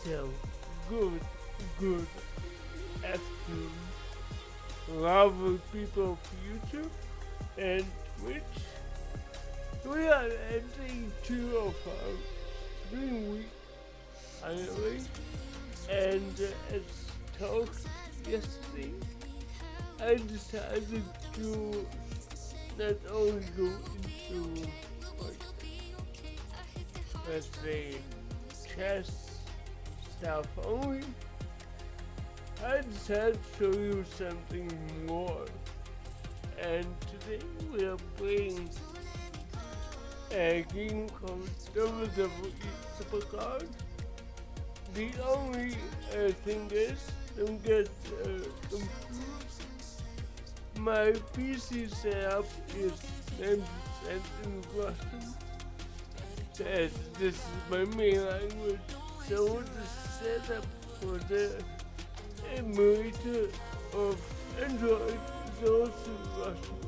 So, good afternoon, lovely people of YouTube and Twitch. We are entering two of our StreamWeek finally, and as talked yesterday, I decided to not only go into, like, let's say, chess stuff only, I decided to show you something more. And today we are playing a game called WWE Supercard. The only thing is, don't get confused. My PC setup is 90% in Russian. As this is my main language, so the setup for the emulator of Android is also Russian.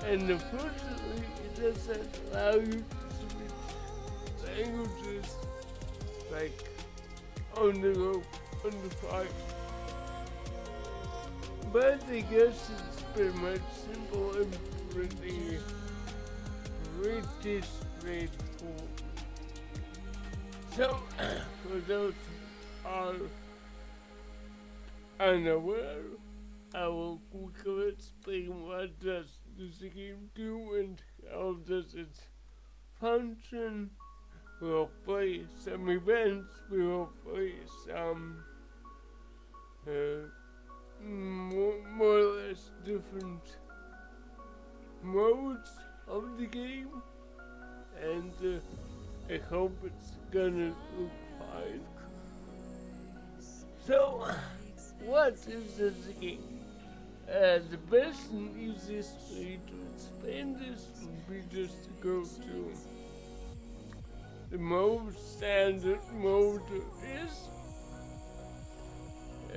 And unfortunately, it doesn't allow you to switch languages like on the go, on the fly. But I guess it's pretty much simple and pretty straightforward. So, for those who are unaware, I will quickly explain what does this game do and how does it function. We will play some events, we will play some more or less different modes of the game, and I hope it's gonna look fine. So, what is this game? The best and easiest way to explain this would be just to go to the most standard mode there is,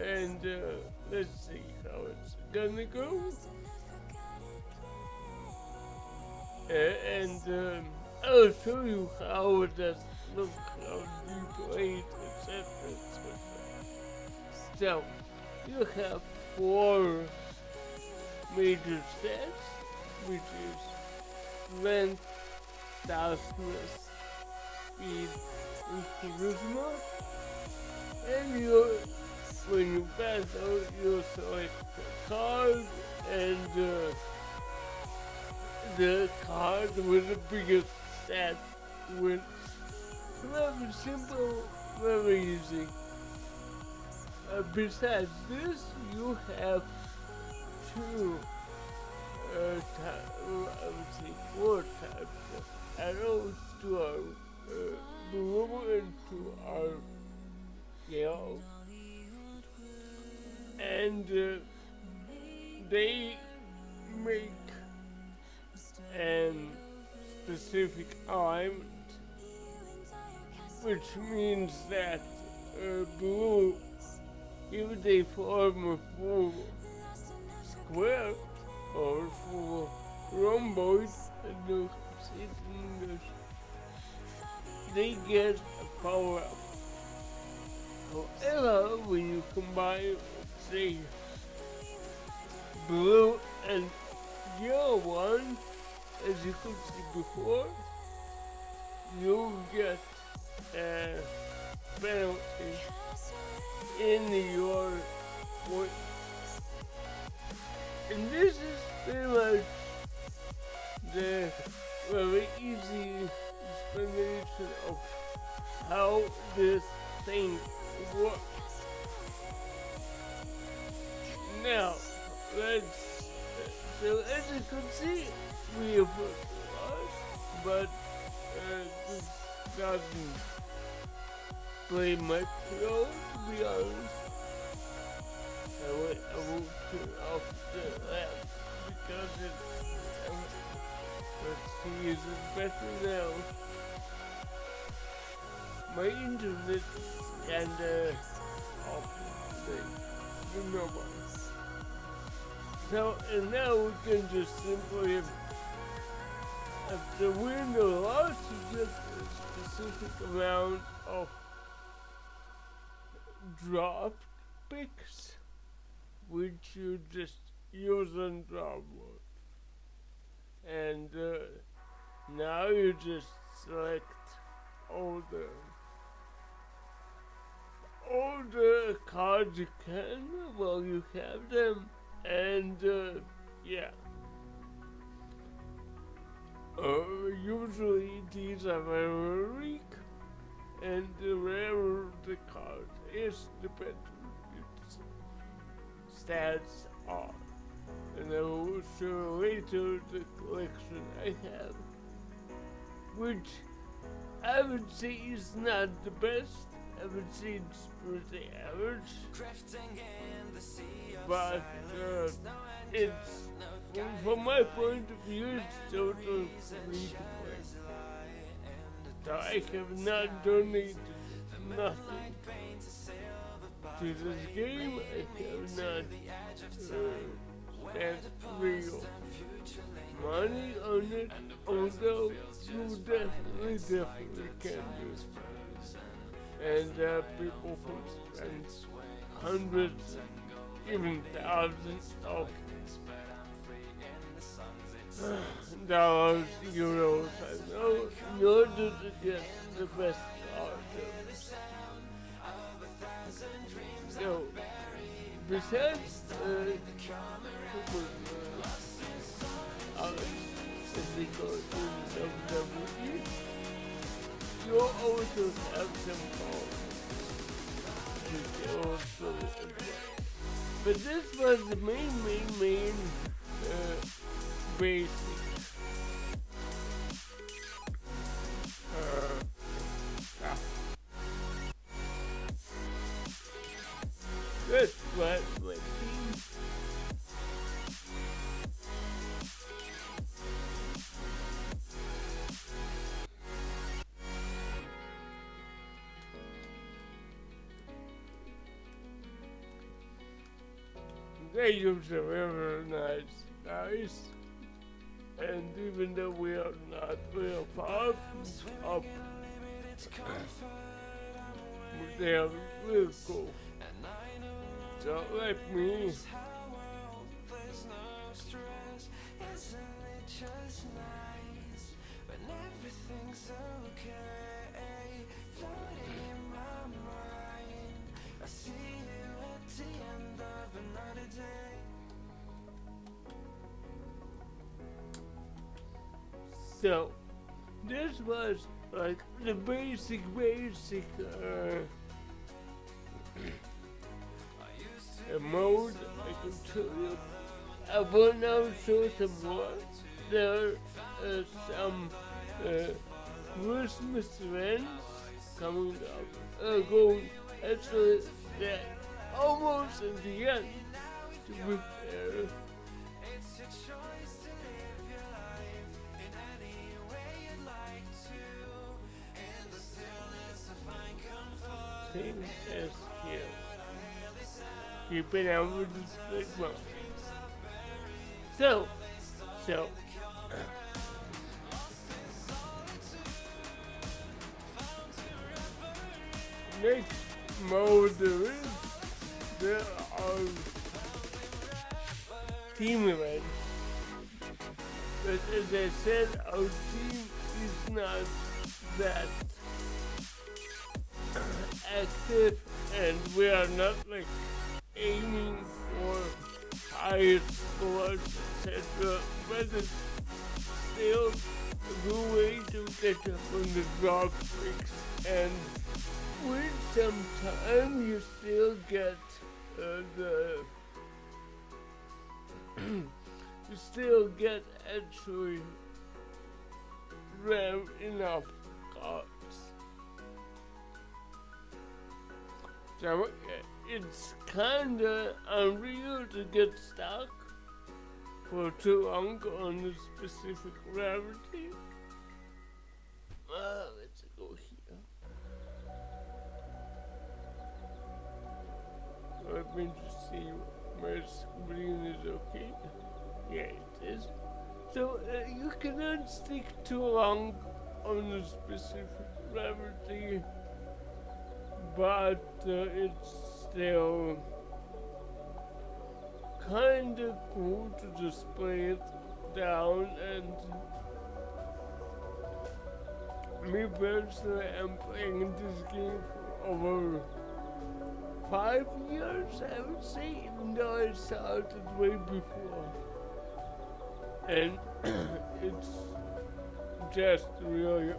and let's see how it's gonna go. And I'll show you how it does look, how you play it, etc. So, you have 4 major stats, which is strength, toughness, speed, and charisma. And when you pass out, you select a card, and the card with the biggest stat wins. Very simple, very easy. Besides this, you have 2, I would say 4 types of arrows. 2 are blue and 2 are yellow. And they make an specific alignment, which means that blue, if they form a full square or full rhomboid, I don't say it in English, they get a power up. However, when you combine, say, blue and yellow one, as you could see before, you get a penalty in your point. And this is pretty much the very easy explanation of how this thing works. Now, so as you can see, we have lost, but this doesn't play much role, to be honest. I will turn off the lamp because let's see, is it better now? My internet is kinda off today, you know what. So, and now we can just simply, after win or loss, you get a specific amount of draft picks, which you just use and draw one. And now you just select all the cards you can while you have them, and yeah. Usually these are very weak, and the rarer the card is, the better its stats are. And I will show later the collection I have, which I would say is not the best. I would say it's pretty average, but it's, from my point of view, it's totally free to play. So I have not donated nothing to this game. I have not spent real money on it, although you definitely can do it. And people can spend hundreds, even thousands of dollars, euros, I know, in order to get the best cards. So, besides as they go in WWE, you also have some calls, which you also enjoy. But this was the main basic. That's what my team. They use a very nice guys, and even though we are not real far up, they are real cool. So let me So, this was like the basic mode I can show you. I will now show some more. There are some Christmas events coming up. Going actually, they're almost at the end, to be fair. Same as here. Keeping out with this big one. So, next mode there are team events. But as I said, our team is not that active, and we are not like aiming for higher scores, etc. But it's still a good way to catch up on the drop picks, and with some time you still get you still get actually rare enough cards. So it's kinda unreal to get stuck for too long on a specific rarity. Let's go here. Let me just see my screen is okay. Yeah, it is. So you cannot stick too long on a specific rarity, but it's they're kinda cool to display it down, and me personally, I'm playing this game for over 5 years, I would say, even though I started way before. And it's just really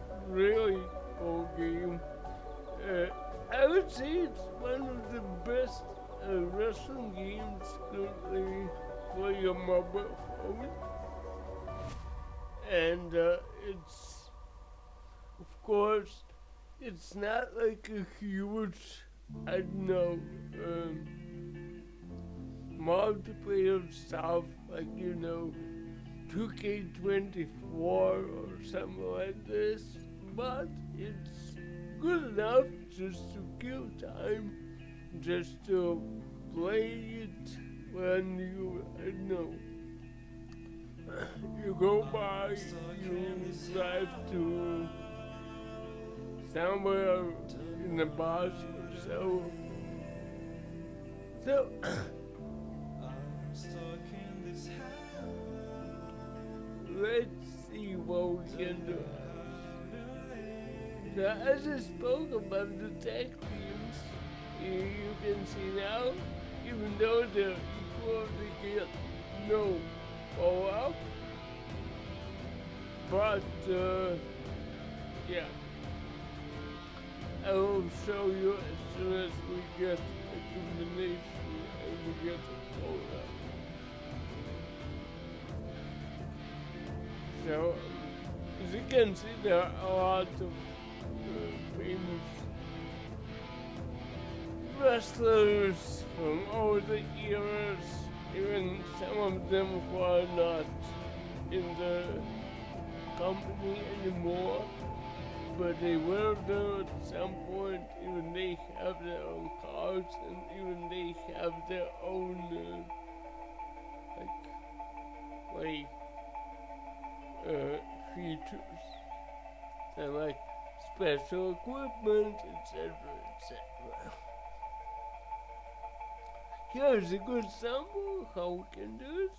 cool game. I would say it's one of the best wrestling games currently for your mobile phone. And it's, of course, it's not like a huge, I don't know, multiplayer stuff like, 2K24 or something like this, but it's good enough just to kill time, just to play it when you, I don't know, you go by, you drive to somewhere in the bus or so. So, let's see what we can do. Now, as I spoke about the tech teams, you can see now, even though they're equal, they get no follow-up. But, yeah. I will show you as soon as we get a combination and we get a follow-up. So, as you can see, there are a lot of famous wrestlers from all the eras, even some of them who are not in the company anymore, but they were there at some point. Even they have their own cards, and even they have their own like features. So like special equipment, etc., etc. Here's a good sample of how we can do it.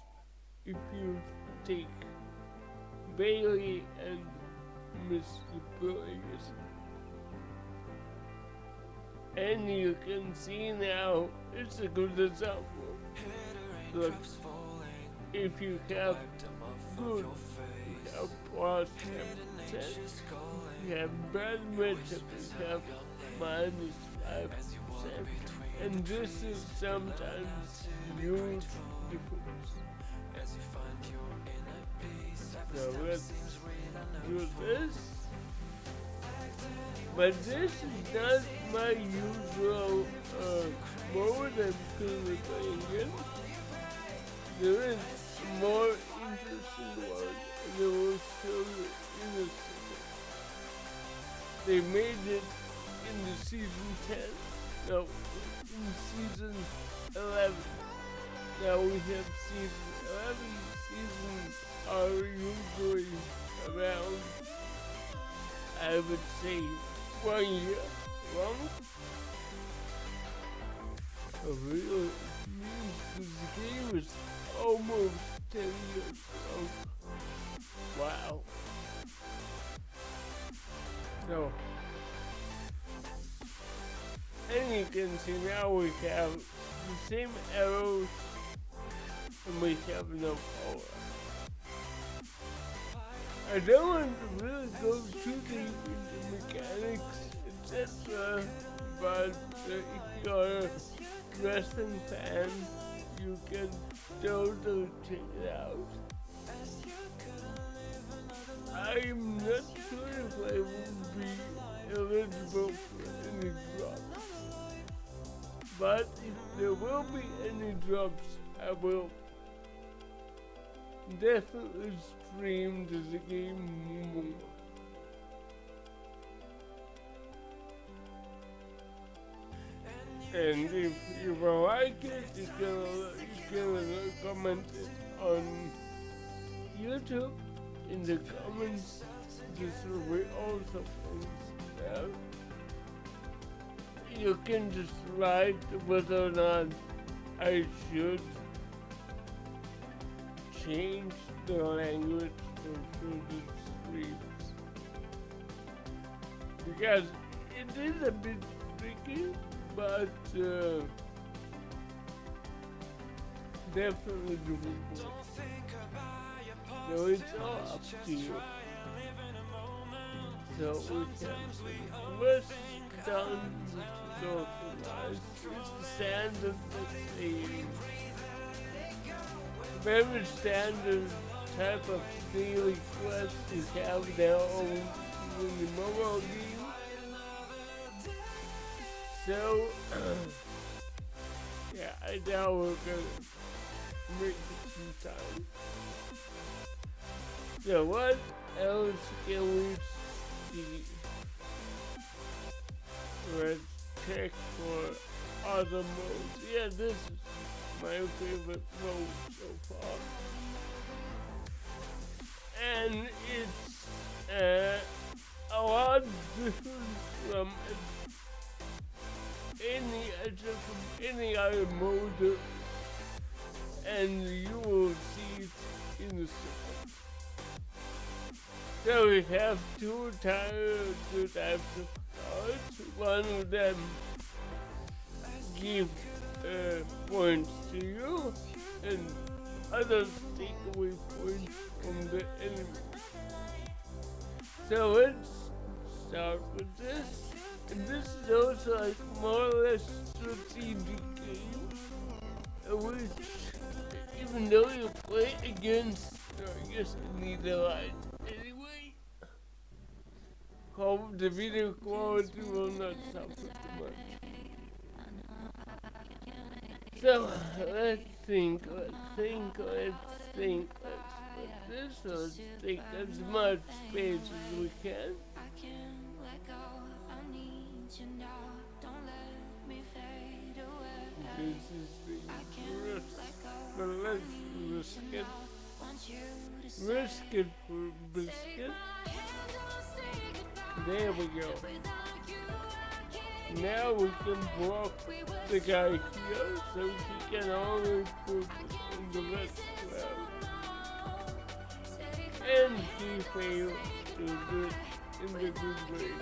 If you take Bailey and Mr. Burgess, and you can see now it's a good example. Look, if you have good, you have plus 10%, you have bad matchup, you have minus 5%, and this is sometimes huge difference. So let's do this. But this is not my usual mode I'm currently playing in. There is a more interesting one, and I will show you in a second. They made it in the season 10. No, in season 11. Now we have season 11. Seasons are usually around, I would say, 1 year long. Really, this game is almost 10 years long. Wow. So, and you can see now we have the same arrows and we have no power. I don't want to really go too deep into mechanics, etc. But if you're a wrestling fan, you can totally check it out. I'm not sure if I will be eligible for any drops. But if there will be any drops, I will definitely stream the game more. And if you like it, you can comment it on YouTube in the comments. This will be also points out. you can decide whether or not I should change the language for certain streams. Because it is a bit tricky, but definitely doable. So it's all up to you. So we can list down the socialize. It's the standard, let's see, very standard type of daily quest you have now in the mobile game. So, yeah, I doubt we're gonna make it some time. So what else can we see? Let's check for other modes. Yeah, this is my favorite mode so far. And it's a lot different from any other mode, and you will see it in the system. So we have two types of cards. One of them give points to you, and others take away points from the enemy. So let's start with this. And this is also like more or less strategic game, which even though you play against, I guess neither line anyway, hope the video quality will not suffer too much. So let's think. Let's take as much space as we can. This is the risk, but let's risk it. Risk it for biscuit. There we go. Now we can block the guy here, so he can only focus on the red cloud. And he failed to do it in the good way.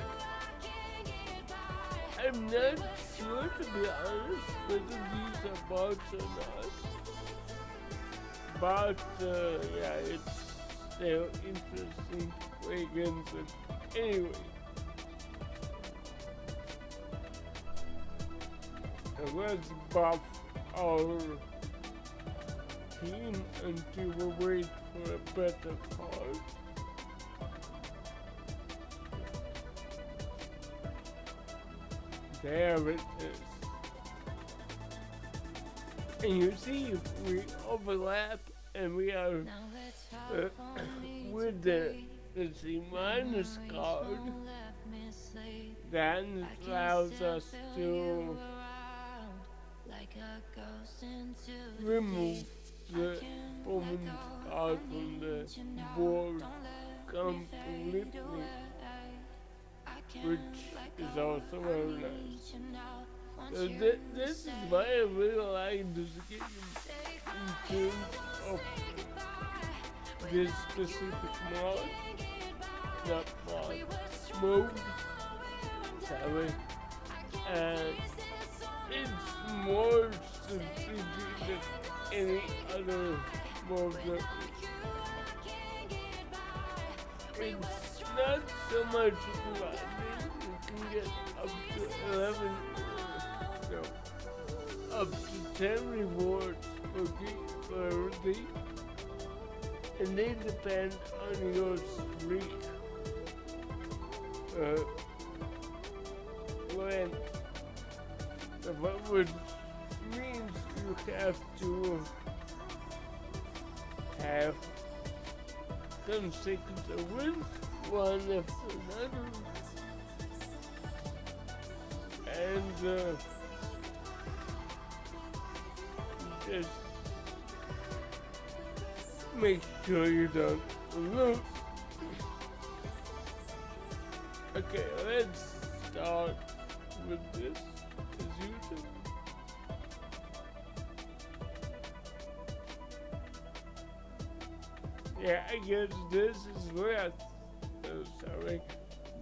I'm not sure, to be honest, whether these are bots or not. But yeah, it's still interesting to play against them. Anyway. So let's buff our team until we wait for a better card. There it is. And you see, if we overlap and we are with the, let's see, minus card, then it allows us to remove the opponent's card from the board completely, which is also very nice. So this is why I really like this game in terms of this specific mode, sorry, and it's more strategic than any other mode. It's not so much grinding. You can get up to 11, no, up to 10 rewards per day, and they depend on your streak length, which means you have to have consecutive wins, one after another, and just make sure you don't lose. Okay, let's start with this. as usual. Yeah, I guess this is less. Oh, sorry.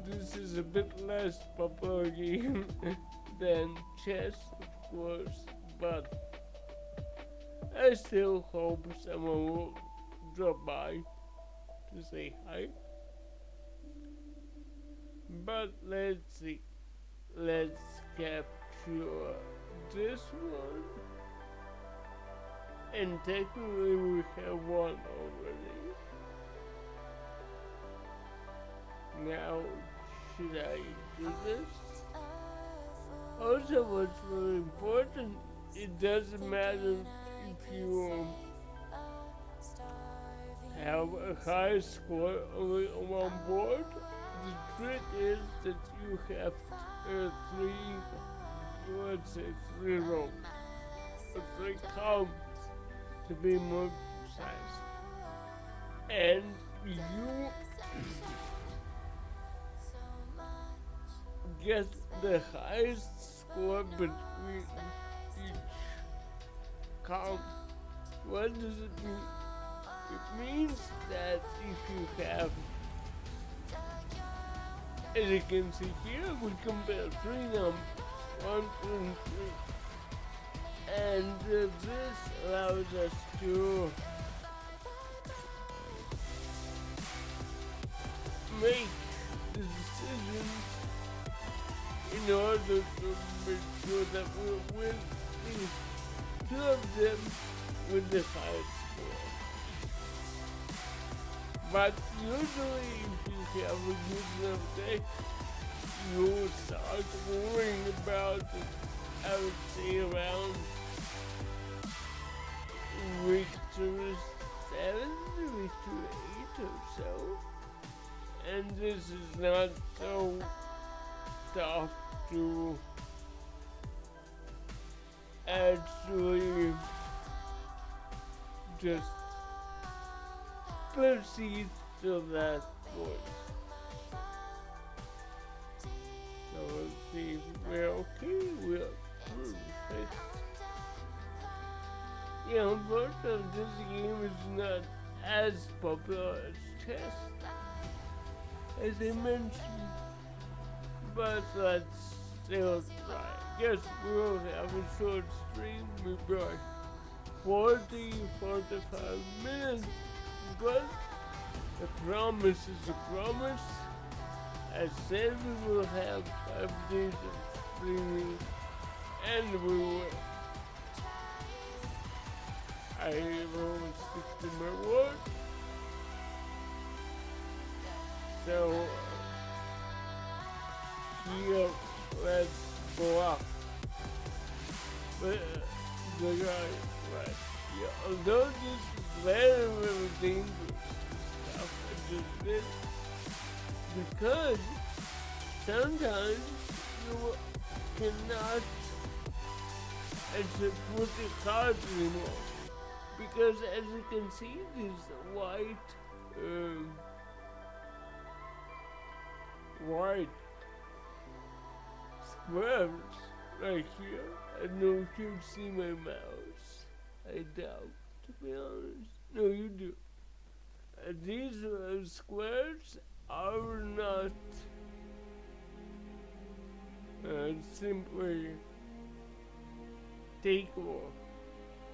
This is a bit less popular game than chess, of course, but I still hope someone will drop by to say hi. But let's see. Let's capture this one. And technically we have one already. Now, should I do this? Also, what's really important, it doesn't matter if you have a high score only on one board. The trick is that you have three rows, or three counts to be more precise. And you get the highest score between each count. What does it mean? It means that if you have, as you can see here, we compare three numbers, 1, 2, and 3. And this allows us to make the decisions in order to make sure that we win at least two of them with the highest score. But usually if you have a good enough deck, you start worrying about it, I would say around week 2 to 7, week 2 to 8 or so. And this is not so tough to actually just proceed to that point. So let's see if we're okay, we're perfect. Yeah, unfortunately this game is not as popular as chess, as I mentioned, but let's still try. Guess we'll have a short stream, maybe like 45 minutes, but a promise is a promise. I said we will have 5 days of streaming, and we will. I will stick to my word. So, here, let's go up. But, the guy, right here, although this is very, very dangerous stuff I just did, because sometimes you cannot actually put the cards anymore. Because as you can see, these white squares right here. I don't know if you see my mouse. I doubt, to be honest. No, you do. These squares are not simply takeable.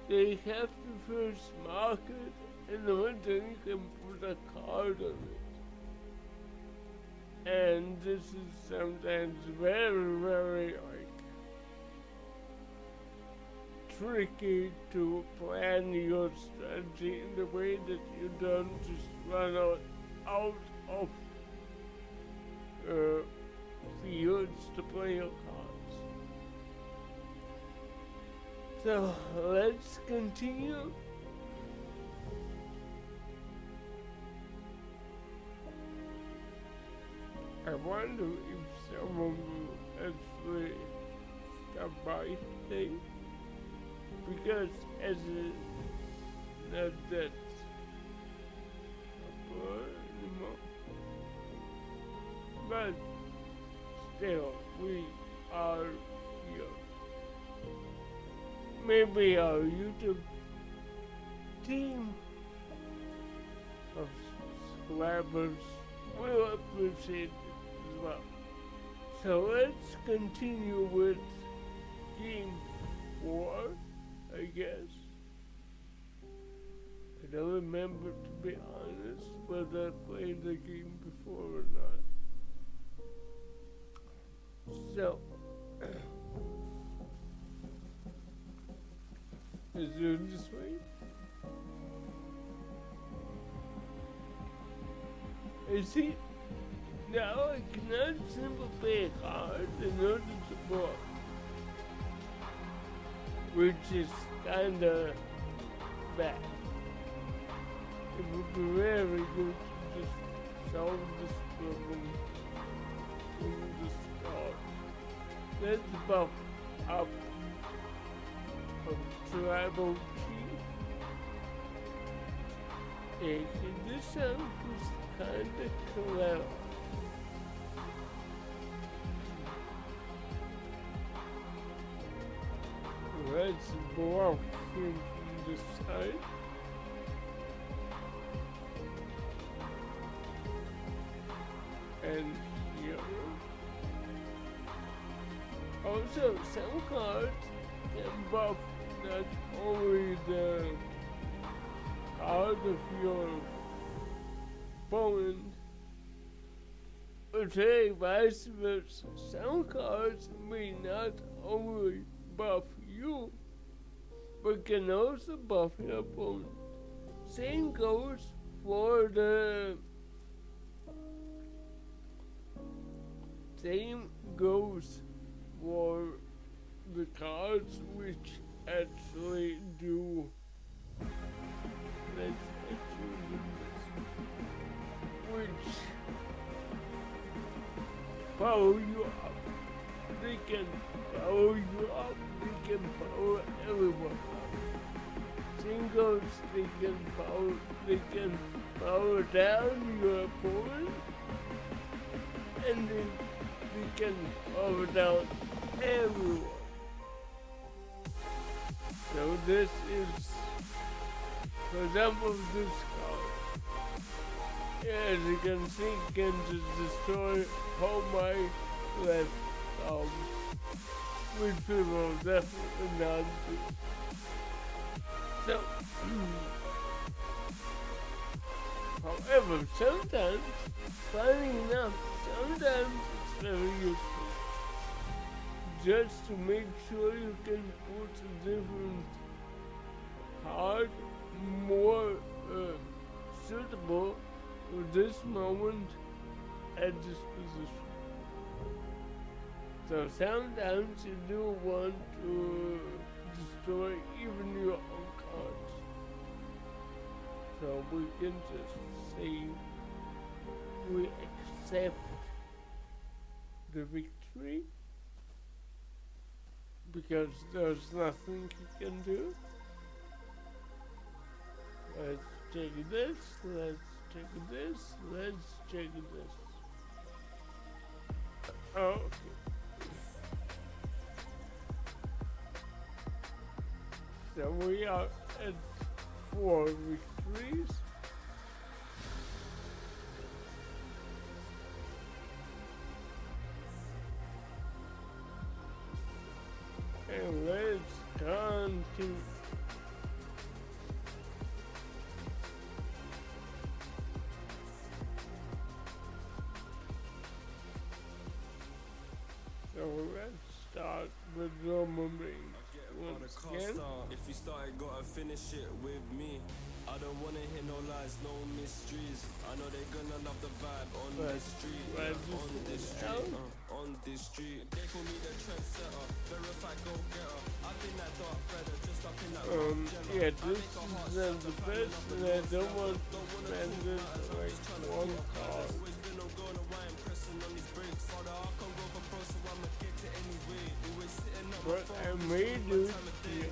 They have to first mark it, and then you can put a card on it. And this is sometimes very, very tricky to plan your strategy in the way that you don't just run out of fields to play your cards. So let's continue. I wonder if someone will actually stop by today, because as it's not that popular anymore. But still, we are here. maybe our YouTube team of subscribers will appreciate it as well. So let's continue with Game 4, I guess. I don't remember, to be honest, whether I played the game before or not. So, is it this way? I see. Now I cannot simply play a card in order to block, which is kinda bad. It would be very good to just solve this problem in this card. Let's buff up a tribal chief. And this sound is kinda clever. Let's block him from this side. And here. Also, some cards can buff not only the card of your opponent, but hey, vice versa. Some cards may not only buff you, but can also buff your opponent. Same goes for the cards which actually do. Let's actually do this. Which power you up. They can power you up. They can power everyone up. Singles, they can power down your opponent, and they can power down everyone. So this is, for example, this card. As you can see, can just destroy all my left arms, which we will definitely not do. So, however, sometimes, funny enough, sometimes it's very useful. Just to make sure you can put a different card more suitable for this moment at this position. So sometimes you do want to destroy even your own cards. So we can just say we accept the victory because there's nothing you can do. Let's check this, let's check this, let's check this. Okay. So we are at 4 victories. And let's continue. So let's start with Roman Reigns. Once again. If you started, gotta finish it with me. I don't wanna hear no lies, no mysteries. I know they're gonna love the vibe on this street. On this street, on this street. They call me the trendsetter, verified go-getter. I've been that dark brother, just up in that yeah, this is the best, and I don't want to spend this like one card. But I may do it here.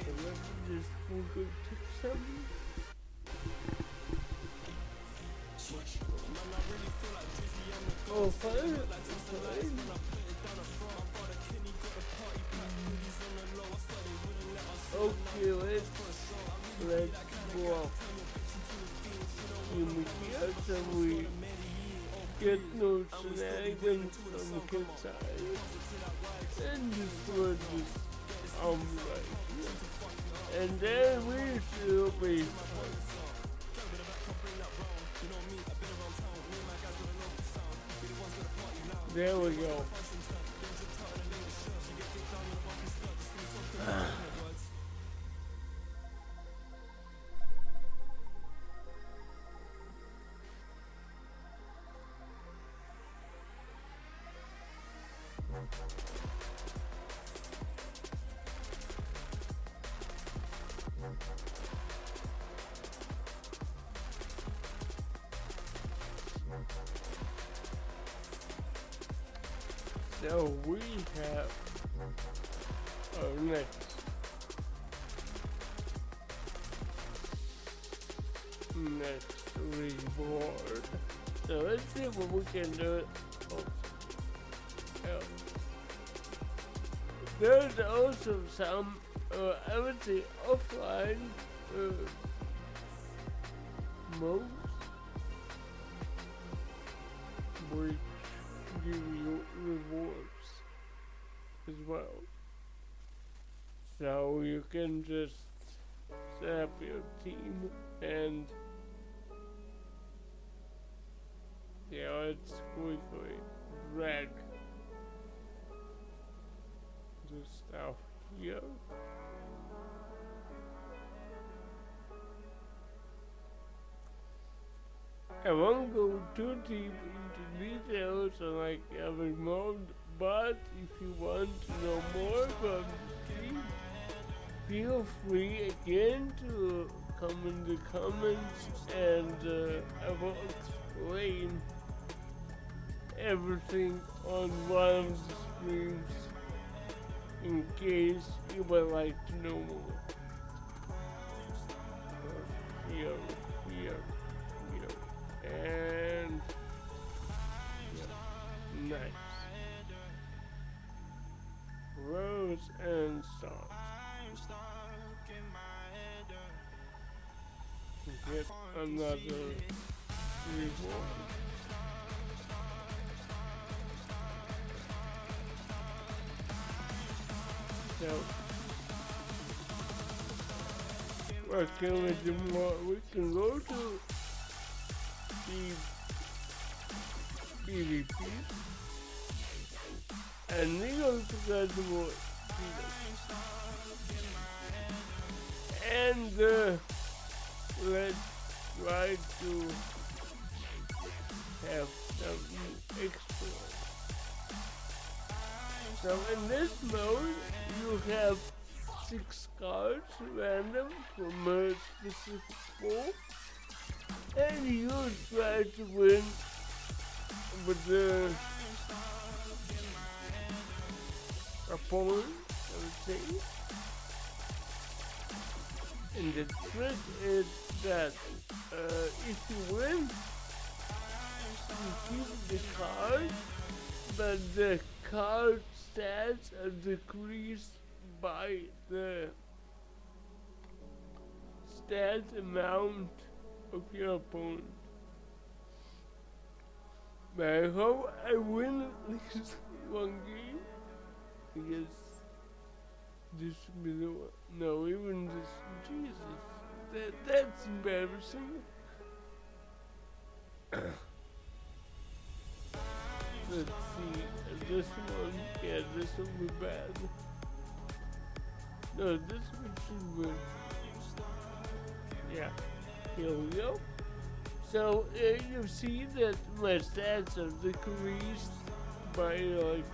So let me just go take some. Oh, fine. okay, let's go off here so we get no shenanigans from his side. And this was just right here. And then we should be fine. There we go. So we have our next reward. So let's see what we can do. There's also some, I would say, offline modes which give you rewards as well. So you can just set up your team and let's quickly drag the stuff here. I won't go too deep into details on like every mode, but if you want to know more about the team, feel free again to come in the comments and I will explain everything on one of the streams in case you would like to know more. Here, and nice. Rose and stars. Get another reward. So, what can we do more? We can go to PvP and we go to get more and let's try to have some extra. So in this mode you have 6 cards random from a specific pool. And you try to win with the opponent, I would say. And the trick is that if you win, you keep the card, but the card stats are decreased by the stat amount of your opponent. But I hope I win at least one game. Because this should be the one. No, even this. Jesus. That's embarrassing. Let's see. This one. Yeah, this will be bad. No, this one should win. Yeah. Here we go. So you see that my stats are decreased by like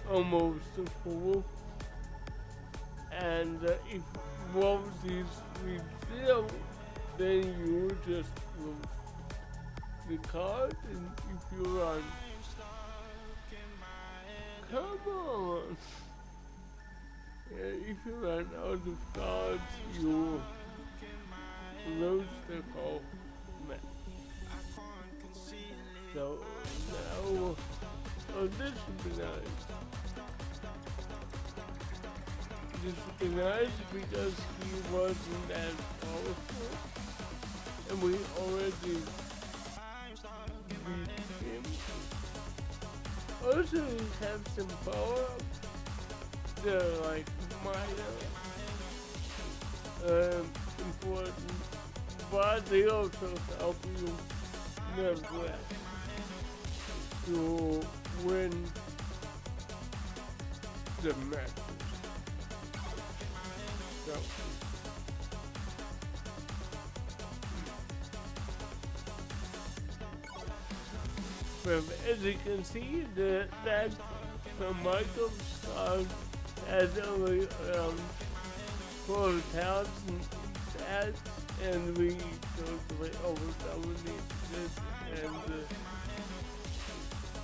almost a full. And if one of these reads 0, then you just lose the card. And if you run, come on. If you run out of cards, you lose the whole match. So now, oh, this would be nice. disorganized because he wasn't as powerful, and we already beat him. Also, we have some power-ups. They're like minor, important, but they also help you nevertheless to win the matches. So, as you can see, that from Microsoft has only around 4,000 stats, and we totally over-dominate this, and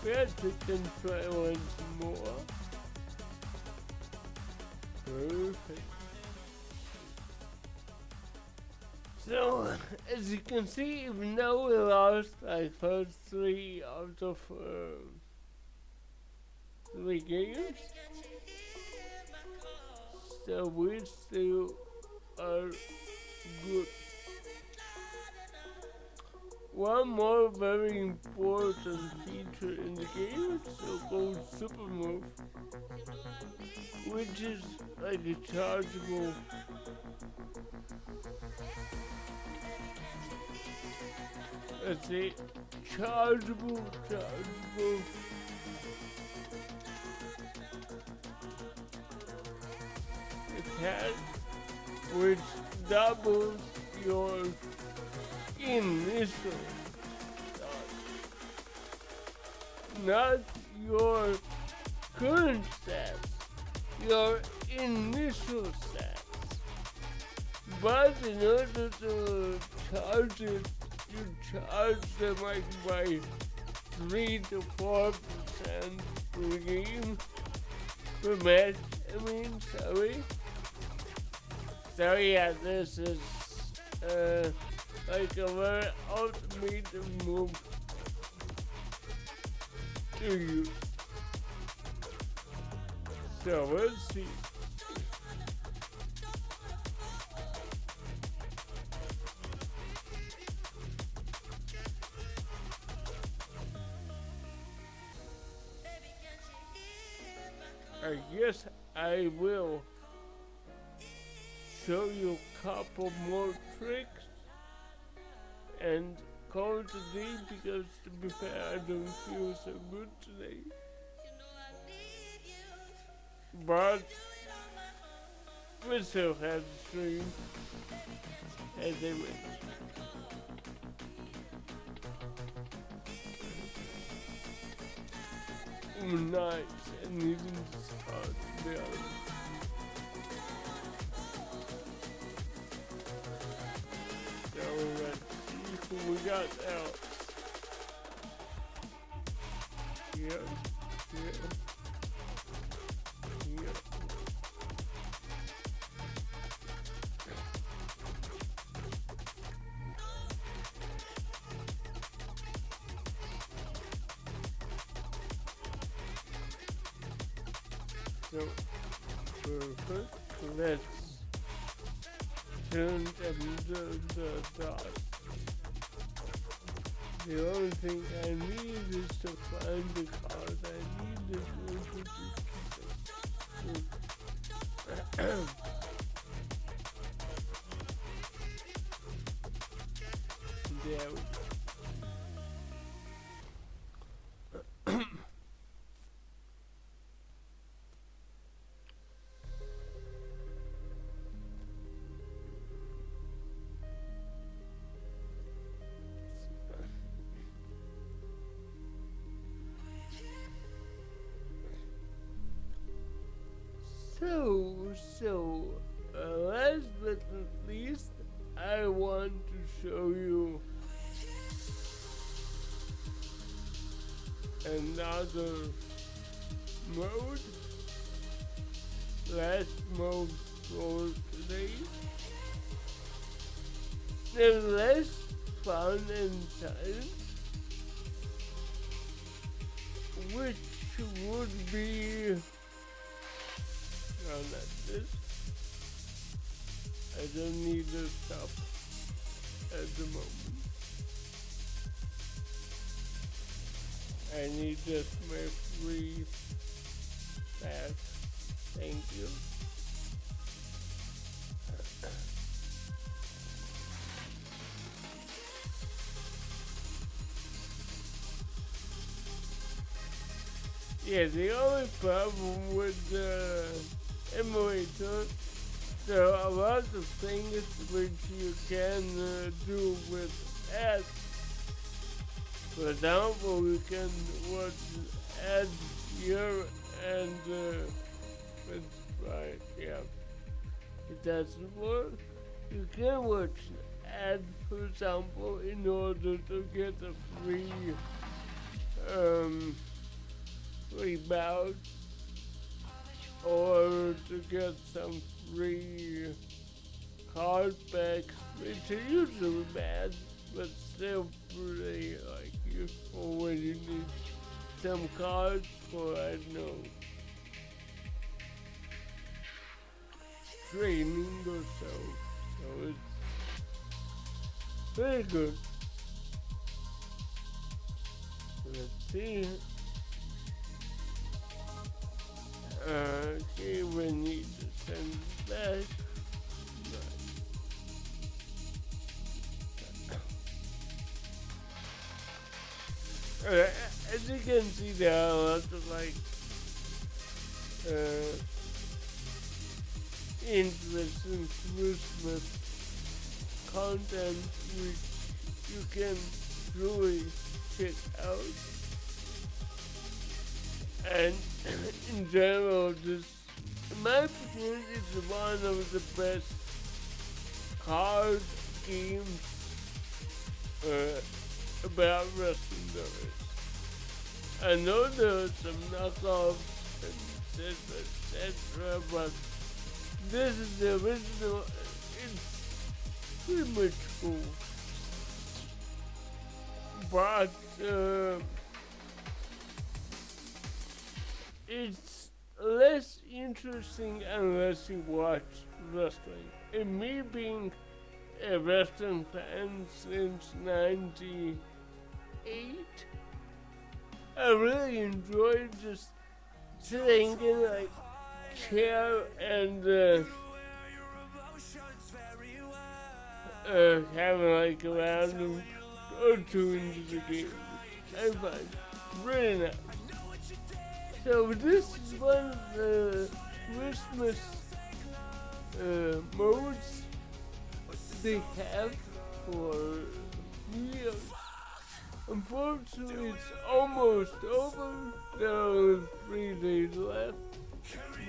we have to control it more. Perfect. So, as you can see, even though we lost like first 3 out of 3 games, so we still are good. One more very important feature in the game is so-called Super Move, which is like a chargeable chargeable attack, which doubles your initial stats, not your current stats, your initial stats. But in order to charge it, you charge them like by 3 to 4% per game, per match, sorry. So yeah, this is like a very ultimate move to use. So let's see. I guess I will show you a couple more tricks and call it a day, because to be fair, I don't feel so good today. But we still have the stream as they wish. Nice, and even start to be honest. So let's see who we got else. Here, here, here. So, perfect. Let's turn the dot. The only thing I need is to find the card I need to there we go. So, last but not least, I want to show you another mode. Last mode for today. The less fun and silent, which would be not this. I don't need to stop at the moment. I need just my free pass. Thank you. Yeah, the only problem with the emulator, there are a lot of things which you can do with ads. For example, you can watch ads here and it's right, yeah. It doesn't work. You can watch ads, for example, in order to get a free bout or to get some free card packs, which are usually bad, but still pretty useful when you need some cards for, I don't know, training or so. So it's very good. Let's see. Okay, we need to send it back. As you can see, there are a lot of interesting Christmas content which you can truly check out. And in general, this, in my opinion, is one of the best card games about wrestling there is. I know there are some knockoffs and etc., but this is the original. It's pretty much cool. But it's less interesting unless you watch wrestling. And me being a wrestling fan since '98, I really enjoyed just sitting in a chair and having like a round or two into the game. I find really nice. So this is one of the Christmas modes they have for New Year's. Unfortunately, it's almost over. There are only 3 days left,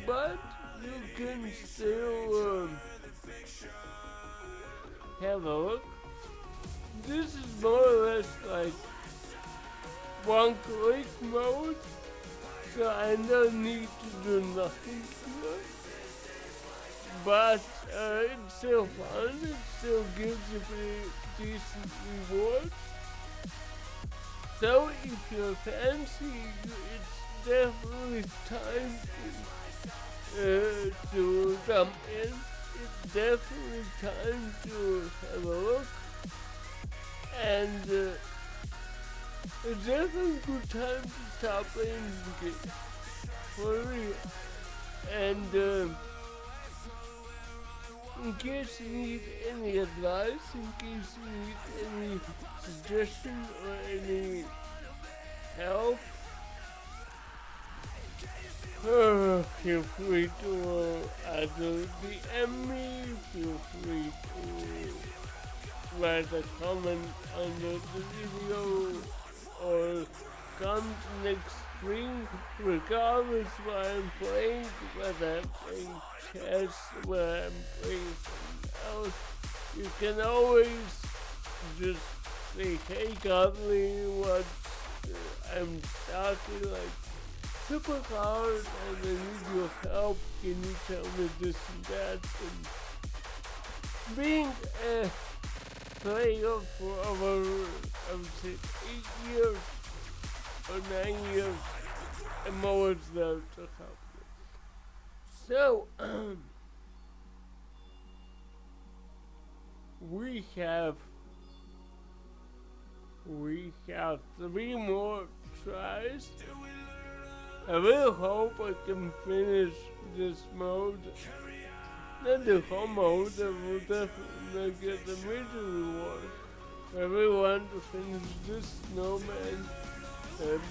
but you can still have a look. This is more or less like one-click mode. So I don't need to do nothing here. But it's still fun, it still gives you a decent reward. So if you're fancy, it's definitely time to jump in. It's definitely time to have a look. And it's definitely a good time to start playing the game. For real. And in case you need any advice, in case you need any suggestion or any help, feel free to either DM me, feel free to write a comment under the video, or come to next stream, regardless what I'm playing, whether I'm playing chess, whether I'm playing something else. You can always just say, hey Godly, what I'm starting like Supercard and I need your help, can you tell me this and that? And being a player for over, I would say, 8 years or 9 years, I'm always there to help you. So, have 3 more tries. I really hope I can finish this mode. Not the whole mode, I will definitely get the major reward. I really want to finish this snowman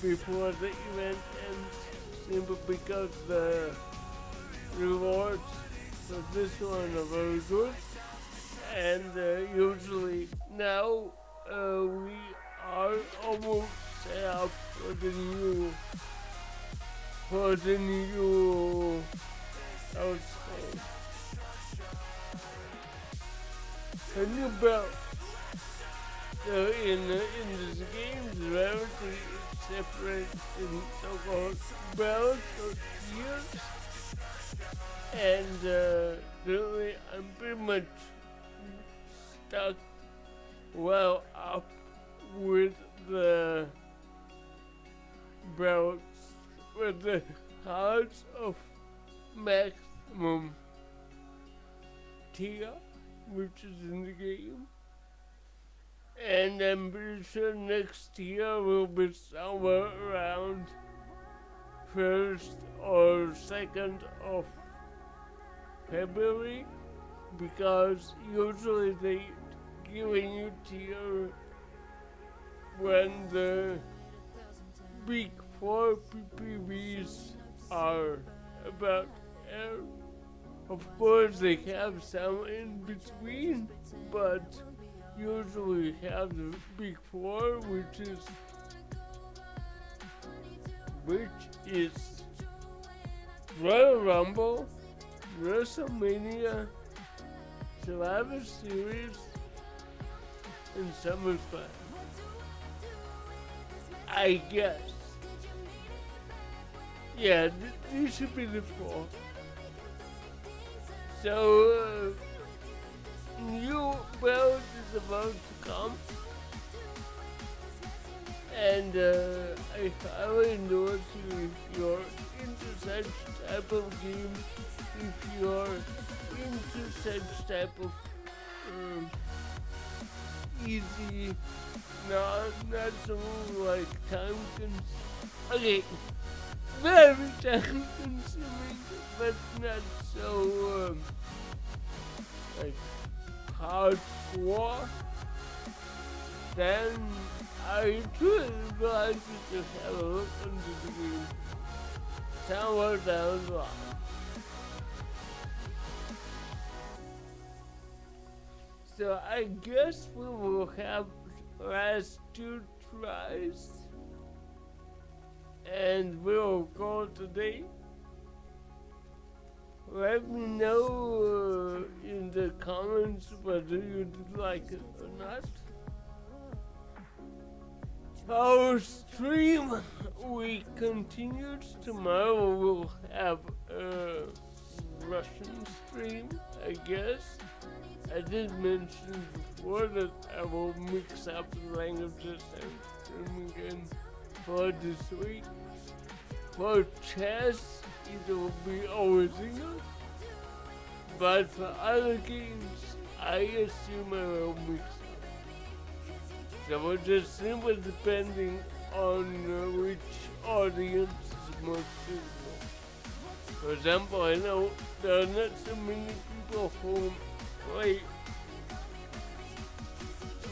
before the event ends, simply because the rewards for this one are very good. And usually now we are almost set up for the new I would say a new belt. So in this game, the rarity is separate in so-called belts or tiers, and really I'm pretty much stuck well up with the belts with the cards of maximum tier, which is in the game. And I'm pretty sure next year will be somewhere around 1st or 2nd of February, because usually they give a new tier when the big 4 PPVs are about air. Of course they have some in between, but usually have the big 4, which is Royal Rumble, WrestleMania, Survivor Series, and SummerSlam. I guess. Yeah, these should be the 4. So, new belt is about to come, and I highly endorse you if you're into such type of game, if you're into such type of easy, not so like time consuming, very time consuming, but not so like hardcore, then I truly advise you to have a look into the game somewhere down the line. So I guess we will have last 2 tries, and we'll call today. Let me know in the comments whether you did like it or not. Our stream week continues. Tomorrow we'll have a Russian stream, I guess. I did mention before that I will mix up the languages and stream again for this week. For chess, it will be always English, but for other games, I assume I will mix up. So we're just simply depending on which audience is most suitable. For example, I know there are not so many people who play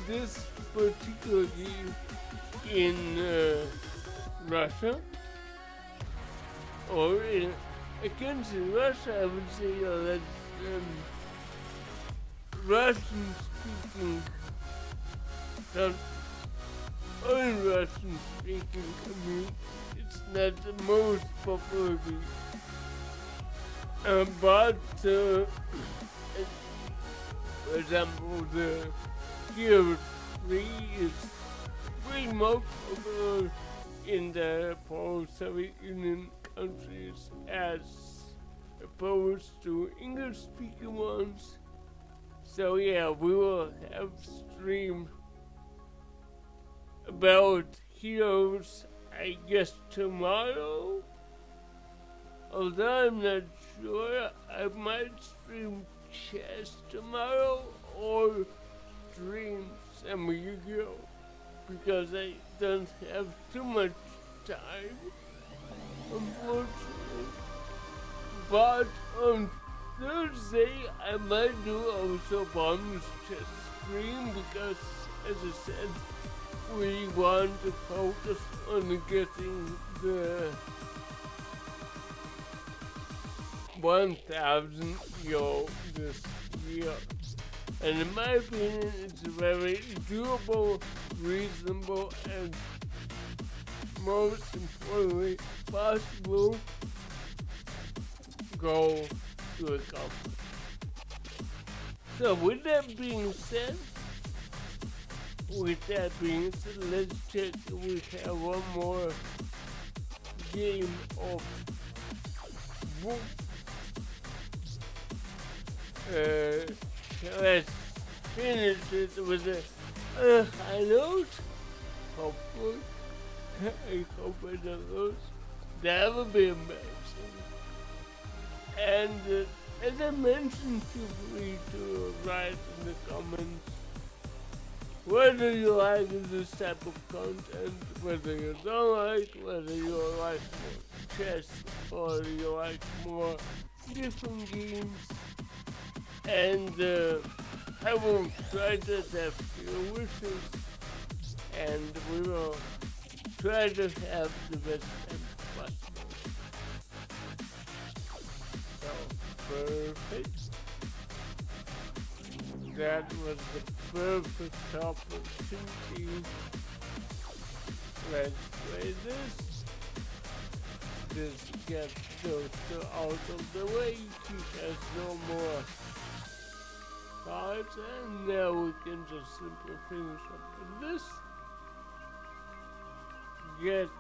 this particular game in Russia, or against Russia. I would say that's Russian speaking, not only Russian speaking community. It's not the most popular game, but for example, the Gear 3 is way more popular in the post-Soviet Union countries as opposed to English-speaking ones. So yeah, we will have stream about Heroes, I guess, tomorrow. Although I'm not sure, I might stream chess tomorrow or stream some week ago because I don't have too much time, unfortunately. But on Thursday, I might do also bonus chess stream because, as I said, we want to focus on getting the 1,000 euro this year. And in my opinion, it's a very doable, reasonable, and most importantly, possible goal to accomplish. So with that being said, let's check if we have one more game of book. Let's finish it with a high note. Hopefully. I hope I don't lose. That would be embarrassing. And as I mentioned, feel free to write in the comments whether you like this type of content, whether you don't like, whether you like more chess or you like more different games. And I will try to adapt to your wishes, and we will try to have the best time possible. So, perfect. That was the perfect opportunity. Let's play this. This gets those two out of the way. He has no more cards, and now we can just simply finish up with this. Get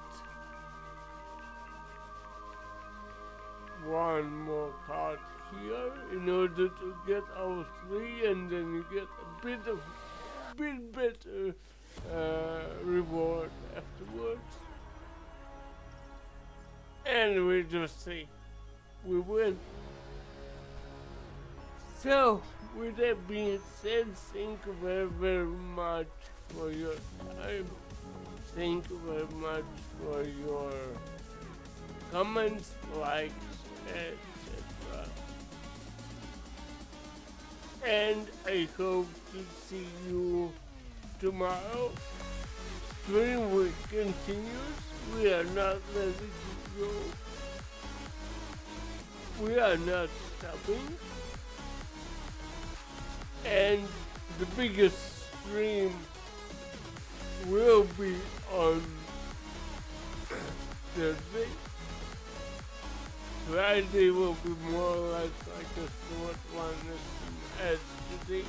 one more card here in order to get our 3, and then you get a bit better reward afterwards. And we just see we win. So, with that being said, thank you very, very much for your time. Thank you very much for your comments, likes, etc. And I hope to see you tomorrow. StreamWeek continues. We are not letting it go. We are not stopping. And the biggest stream will be on Thursday. Friday will be more or less like a short one as today.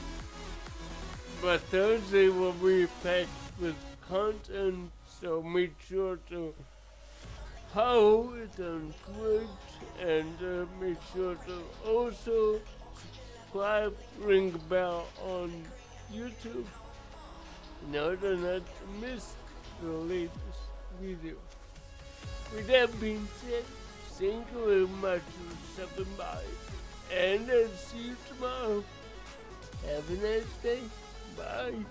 But Thursday will be packed with content, so make sure to follow it on Twitch, and make sure to also subscribe, ring the bell on YouTube in order not to miss the latest video. With that being said, thank you very much for stopping by, and I'll see you tomorrow. Have a nice day. Bye.